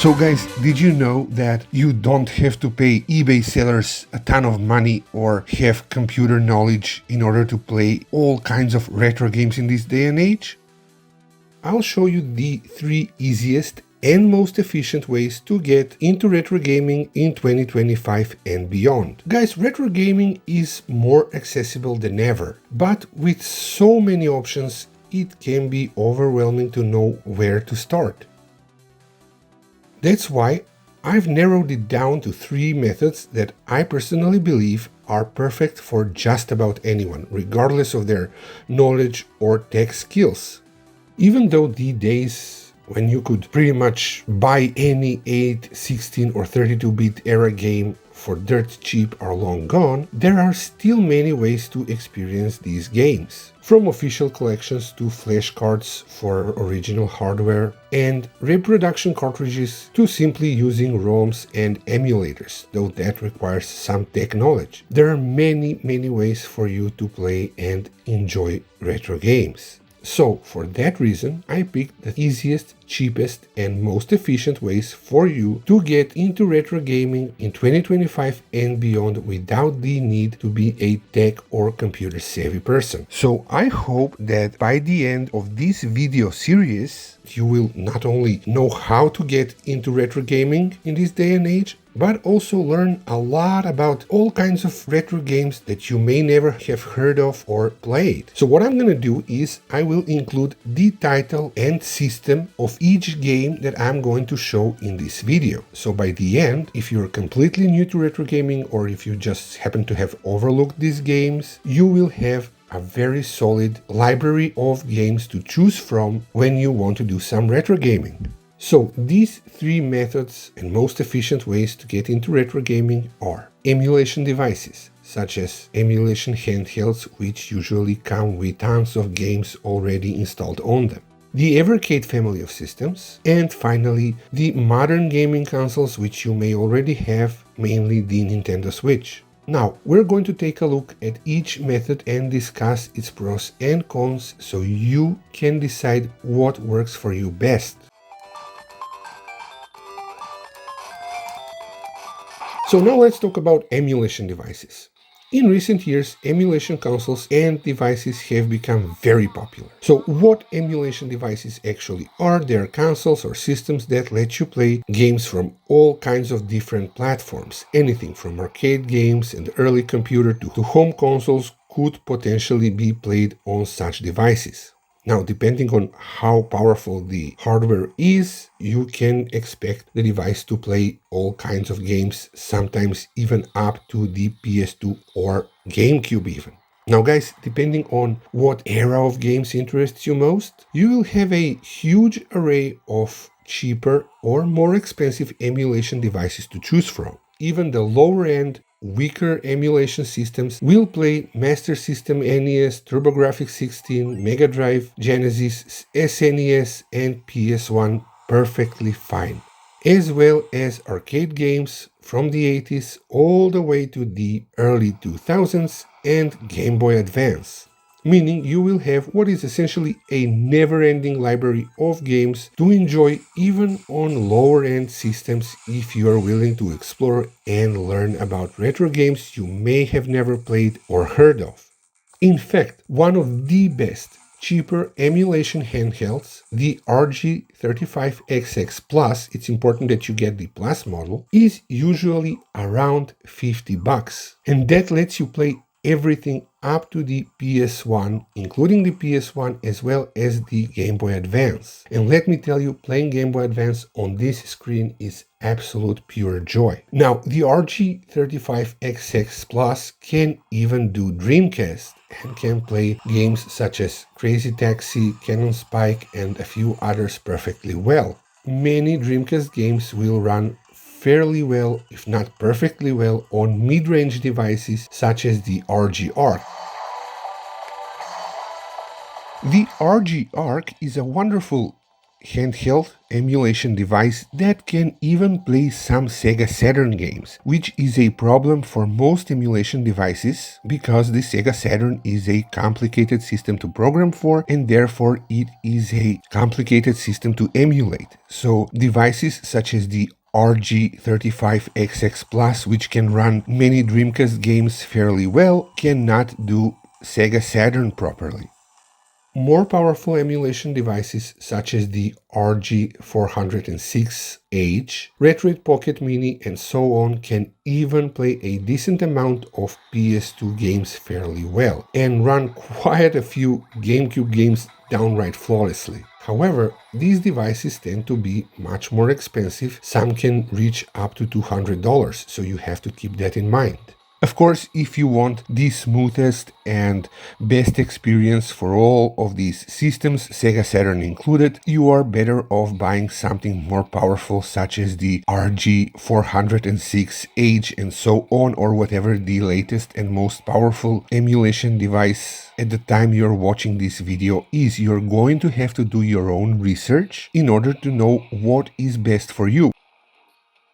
So guys, did you know that you don't have to pay eBay sellers a ton of money or have computer knowledge in order to play all kinds of retro games in this day and age? I'll show you the 3 easiest and most efficient ways to get into retro gaming in 2025 and beyond. Guys, retro gaming is more accessible than ever, but with so many options, it can be overwhelming to know where to start. That's why I've narrowed it down to 3 methods that I personally believe are perfect for just about anyone, regardless of their knowledge or tech skills. Even though the days when you could pretty much buy any 8, 16 or 32-bit era game for dirt cheap are long gone, there are still many ways to experience these games. From official collections to flashcards for original hardware and reproduction cartridges to simply using ROMs and emulators, though that requires some tech knowledge. There are many ways for you to play and enjoy retro games. So, for that reason, I picked the easiest, cheapest, and most efficient ways for you to get into retro gaming in 2025 and beyond without the need to be a tech or computer savvy person. So, I hope that by the end of this video series, you will not only know how to get into retro gaming in this day and age, but also learn a lot about all kinds of retro games that you may never have heard of or played. So what I'm gonna do is I will include the title and system of each game that I'm going to show in this video. So by the end, if you're completely new to retro gaming or if you just happen to have overlooked these games, you will have a very solid library of games to choose from when you want to do some retro gaming. So these 3 methods and most efficient ways to get into retro gaming are emulation devices, such as emulation handhelds, which usually come with tons of games already installed on them, the Evercade family of systems, and finally the modern gaming consoles, which you may already have, mainly the Nintendo Switch. Now, we're going to take a look at each method and discuss its pros and cons so you can decide what works for you best. So now let's talk about emulation devices. In recent years, emulation consoles and devices have become very popular. So what emulation devices actually are? They're consoles or systems that let you play games from all kinds of different platforms. Anything from arcade games and early computer to home consoles could potentially be played on such devices. Now, depending on how powerful the hardware is, you can expect the device to play all kinds of games, sometimes even up to the PS2 or GameCube even. Now guys, depending on what era of games interests you most, you will have a huge array of cheaper or more expensive emulation devices to choose from. Even the lower end, weaker emulation systems will play Master System NES, TurboGrafx-16, Mega Drive, Genesis, SNES, and PS1 perfectly fine, as well as arcade games from the 80s all the way to the early 2000s and Game Boy Advance, meaning you will have what is essentially a never-ending library of games to enjoy even on lower-end systems if you are willing to explore and learn about retro games you may have never played or heard of. In fact, one of the best, cheaper emulation handhelds, the RG35XX Plus, it's important that you get the Plus model, is usually around $50, and that lets you play everything up to the PS1, including the PS1 as well as the Game Boy Advance. And let me tell you, playing Game Boy Advance on this screen is absolute pure joy. Now, the RG35XX Plus can even do Dreamcast and can play games such as Crazy Taxi, Cannon Spike, and a few others perfectly well. Many Dreamcast games will run fairly well, if not perfectly well, on mid-range devices such as the RG Arc. The RG Arc is a wonderful handheld emulation device that can even play some Sega Saturn games, which is a problem for most emulation devices because the Sega Saturn is a complicated system to program for and therefore it is a complicated system to emulate. So devices such as the RG35XX Plus, which can run many Dreamcast games fairly well, cannot do Sega Saturn properly. More powerful emulation devices such as the RG406H, Retroid Pocket Mini, and so on can even play a decent amount of PS2 games fairly well and run quite a few GameCube games downright flawlessly. However, these devices tend to be much more expensive. Some can reach up to $200, so you have to keep that in mind. Of course, if you want the smoothest and best experience for all of these systems, Sega Saturn included, you are better off buying something more powerful such as the RG406H and so on, or whatever the latest and most powerful emulation device at the time you're watching this video is. You're going to have to do your own research in order to know what is best for you.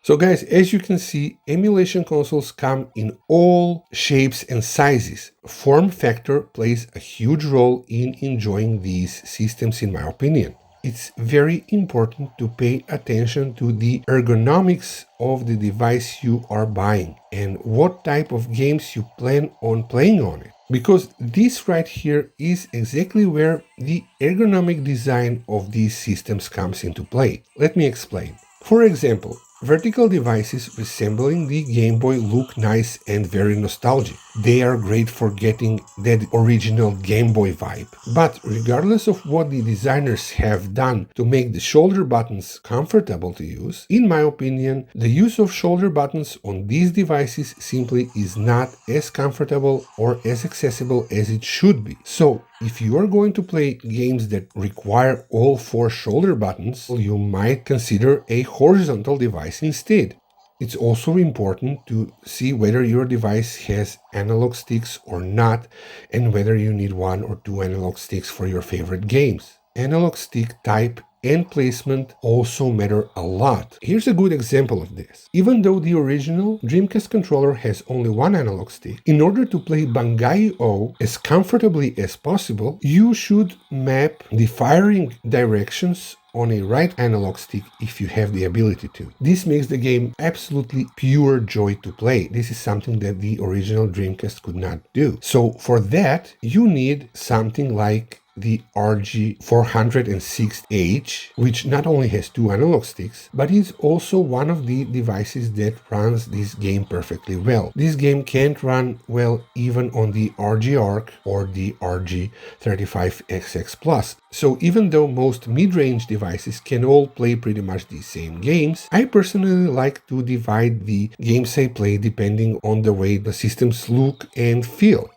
So guys, as you can see, emulation consoles come in all shapes and sizes. Form factor plays a huge role in enjoying these systems, in my opinion. It's very important to pay attention to the ergonomics of the device you are buying and what type of games you plan on playing on it. Because this right here is exactly where the ergonomic design of these systems comes into play. Let me explain. For example, vertical devices resembling the Game Boy look nice and very nostalgic. They are great for getting that original Game Boy vibe. But regardless of what the designers have done to make the shoulder buttons comfortable to use, in my opinion, the use of shoulder buttons on these devices simply is not as comfortable or as accessible as it should be. So, if you are going to play games that require all 4 shoulder buttons, you might consider a horizontal device instead. It's also important to see whether your device has analog sticks or not, and whether you need 1 or 2 analog sticks for your favorite games. Analog stick type and placement also matter a lot. Here's a good example of this. Even though the original Dreamcast controller has only 1 analog stick, in order to play Bangai-O as comfortably as possible, you should map the firing directions on a right analog stick if you have the ability to. This makes the game absolutely pure joy to play. This is something that the original Dreamcast could not do. So for that, you need something like the RG406H, which not only has 2 analog sticks, but is also one of the devices that runs this game perfectly well. This game can't run well even on the RG Arc or the RG35XX Plus. So even though most mid-range devices can all play pretty much the same games, I personally like to divide the games I play depending on the way the systems look and feel.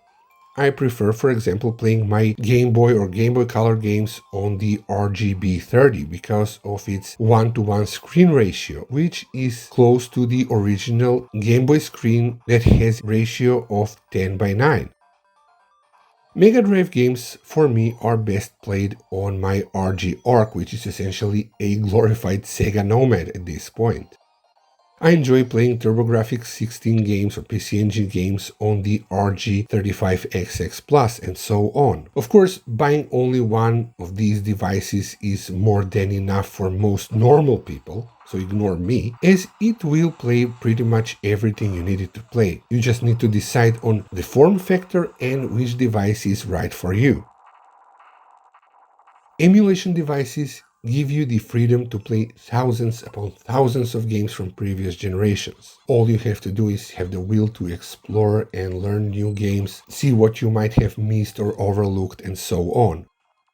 I prefer, for example, playing my Game Boy or Game Boy Color games on the RGB30 because of its 1:1 screen ratio, which is close to the original Game Boy screen that has ratio of 10:9. Mega Drive games for me are best played on my RG Arc, which is essentially a glorified Sega Nomad at this point. I enjoy playing TurboGrafx 16 games or PC Engine games on the RG35XX Plus and so on. Of course, buying only one of these devices is more than enough for most normal people, so ignore me, as it will play pretty much everything you need it to play. You just need to decide on the form factor and which device is right for you. Emulation devices give you the freedom to play thousands upon thousands of games from previous generations. All you have to do is have the will to explore and learn new games, see what you might have missed or overlooked, and so on.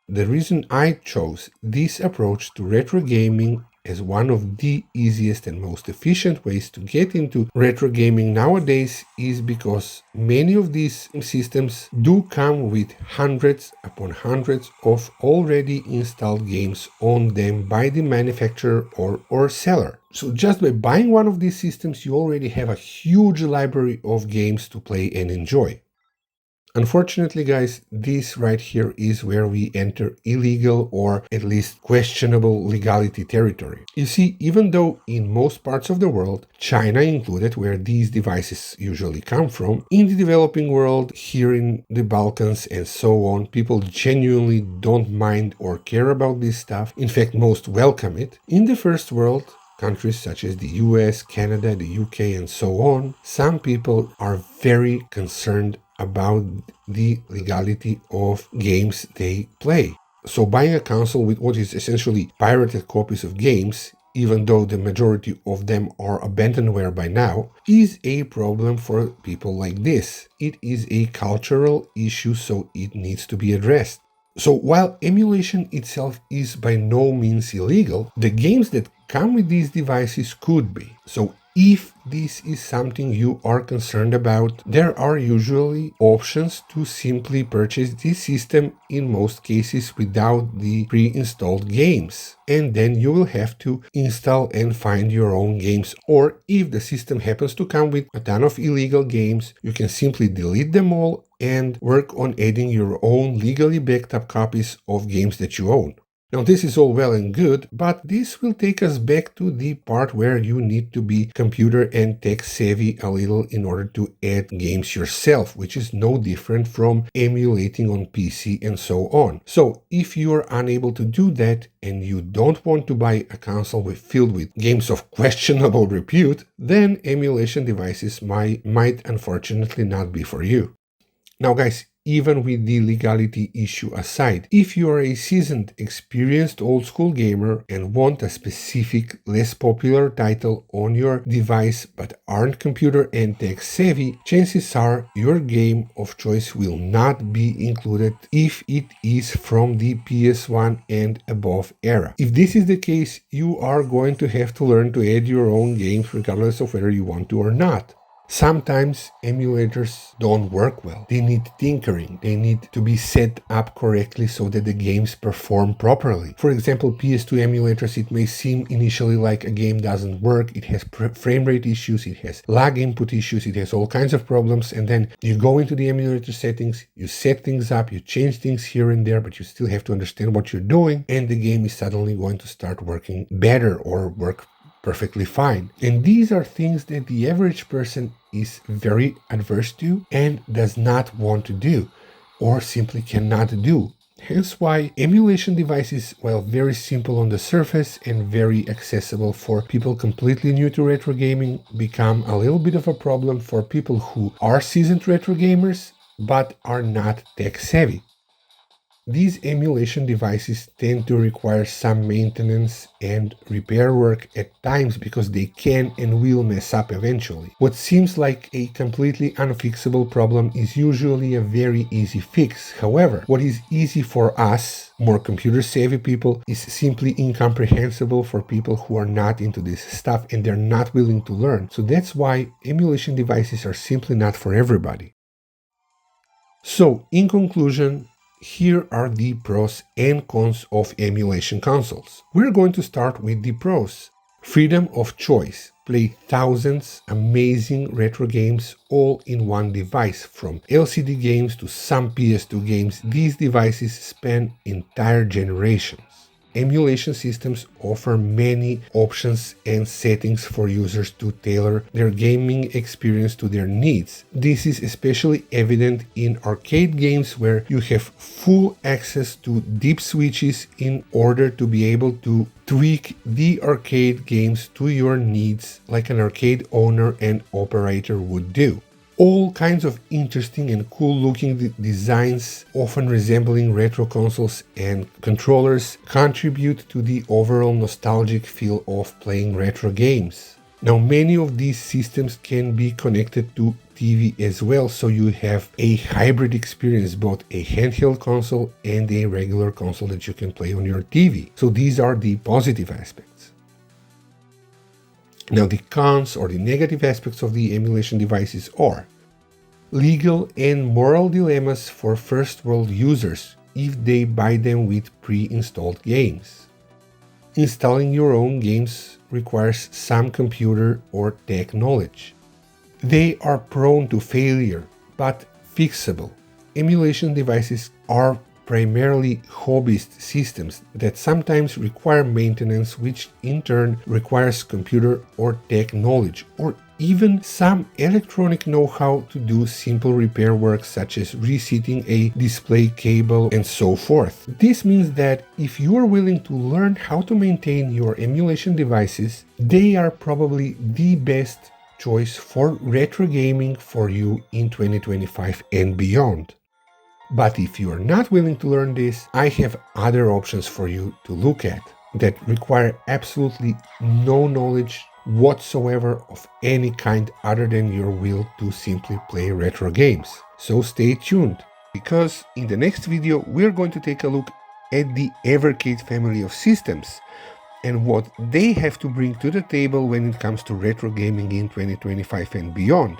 The reason I chose this approach to retro gaming as one of the easiest and most efficient ways to get into retro gaming nowadays is because many of these systems do come with hundreds upon hundreds of already installed games on them by the manufacturer or seller. So just by buying one of these systems, you already have a huge library of games to play and enjoy. Unfortunately, guys, this right here is where we enter illegal or at least questionable legality territory. You see, even though in most parts of the world, China included, where these devices usually come from, in the developing world, here in the Balkans and so on, people genuinely don't mind or care about this stuff. In fact, most welcome it. In the first world, countries such as the US, Canada, the UK, and so on, some people are very concerned about the legality of games they play. So buying a console with what is essentially pirated copies of games, even though the majority of them are abandonware by now, is a problem for people like this. It is a cultural issue, so it needs to be addressed. So while emulation itself is by no means illegal, the games that come with these devices could be. So if this is something you are concerned about, there are usually options to simply purchase this system in most cases without the pre-installed games. And then you will have to install and find your own games. Or if the system happens to come with a ton of illegal games, you can simply delete them all and work on adding your own legally backed up copies of games that you own. Now this is all well and good, but this will take us back to the part where you need to be computer and tech savvy a little in order to add games yourself, which is no different from emulating on PC and so on. So if you're unable to do that and you don't want to buy a console filled with games of questionable repute, then emulation devices might unfortunately not be for you. Now guys, even with the legality issue aside, if you are a seasoned, experienced old school gamer and want a specific, less popular title on your device but aren't computer and tech savvy, chances are your game of choice will not be included if it is from the PS1 and above era. If this is the case, you are going to have to learn to add your own games regardless of whether you want to or not. Sometimes emulators don't work well. They need tinkering. They need to be set up correctly so that the games perform properly. For example, PS2 emulators, it may seem initially like a game doesn't work. It has frame rate issues, it has lag input issues, it has all kinds of problems. And then you go into the emulator settings, you set things up, you change things here and there, but you still have to understand what you're doing. And the game is suddenly going to start working better or work perfectly fine. And these are things that the average person is very adverse to and does not want to do or simply cannot do. Hence why emulation devices, while very simple on the surface and very accessible for people completely new to retro gaming, become a little bit of a problem for people who are seasoned retro gamers but are not tech savvy. These emulation devices tend to require some maintenance and repair work at times because they can and will mess up eventually. What seems like a completely unfixable problem is usually a very easy fix. However, what is easy for us, more computer savvy people, is simply incomprehensible for people who are not into this stuff and they're not willing to learn. So that's why emulation devices are simply not for everybody. So, in conclusion, here are the pros and cons of emulation consoles. We're going to start with the pros. Freedom of choice. Play thousands amazing retro games all in one device. From LCD games to some PS2 games, these devices span entire generations. Emulation systems offer many options and settings for users to tailor their gaming experience to their needs. This is especially evident in arcade games where you have full access to deep switches in order to be able to tweak the arcade games to your needs like an arcade owner and operator would do. All kinds of interesting and cool looking designs, often resembling retro consoles and controllers, contribute to the overall nostalgic feel of playing retro games. Now, many of these systems can be connected to TV as well, so you have a hybrid experience, both a handheld console and a regular console that you can play on your TV. So these are the positive aspects. Now, the cons or the negative aspects of the emulation devices are legal and moral dilemmas for first world users if they buy them with pre-installed games. Installing your own games requires some computer or tech knowledge. They are prone to failure, but fixable. emulation devices are primarily hobbyist systems that sometimes require maintenance, which in turn requires computer or tech knowledge, or even some electronic know-how to do simple repair work such as reseating a display cable and so forth. This means that if you are willing to learn how to maintain your emulation devices, they are probably the best choice for retro gaming for you in 2025 and beyond. But if you are not willing to learn this, I have other options for you to look at that require absolutely no knowledge whatsoever of any kind other than your will to simply play retro games. So stay tuned, because in the next video we're going to take a look at the Evercade family of systems and what they have to bring to the table when it comes to retro gaming in 2025 and beyond.